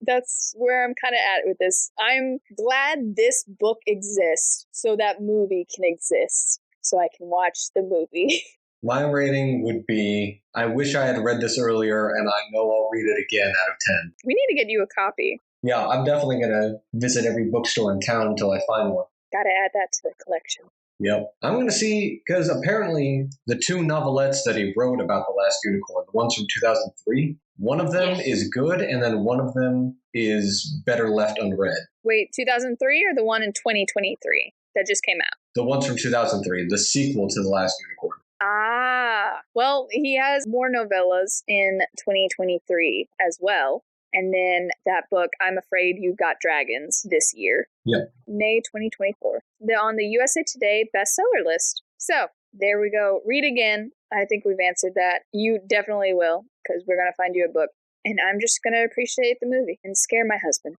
That's where I'm kind of at with this. I'm glad this book exists so that movie can exist, so I can watch the movie. My rating would be, I wish I had read this earlier, and I know I'll read it again out of 10. We need to get you a copy. Yeah, I'm definitely going to visit every bookstore in town until I find one. Gotta add that to the collection. Yep. I'm going to see, because apparently the 2 novelettes that he wrote about The Last Unicorn, the ones from 2003, one of them is good, and then one of them is better left unread. Wait, 2003 or the one in 2023 that just came out? The ones from 2003, the sequel to The Last Unicorn. Ah, well, he has more novellas in 2023 as well. And then that book, I'm Afraid You've Got Dragons, this year. Yep. May 2024. They're on the USA Today bestseller list. So, there we go. Read again. I think we've answered that. You definitely will, because we're going to find you a book. And I'm just going to appreciate the movie and scare my husband.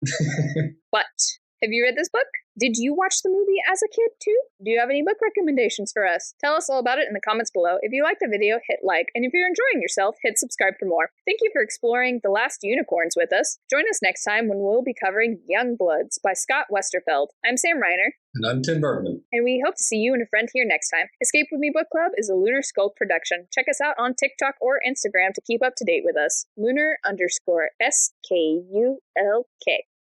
But, have you read this book? Did you watch the movie as a kid too? Do you have any book recommendations for us? Tell us all about it in the comments below. If you liked the video, hit like, and if you're enjoying yourself, hit subscribe for more. Thank you for exploring The Last Unicorns with us. Join us next time when we'll be covering Young Bloods by Scott Westerfeld. I'm Sam Reiner. And I'm Tim Bergman. And we hope to see you and a friend here next time. Escape With Me Book Club is a Lunar Skulk production. Check us out on TikTok or Instagram to keep up to date with us. Lunar_SKULK.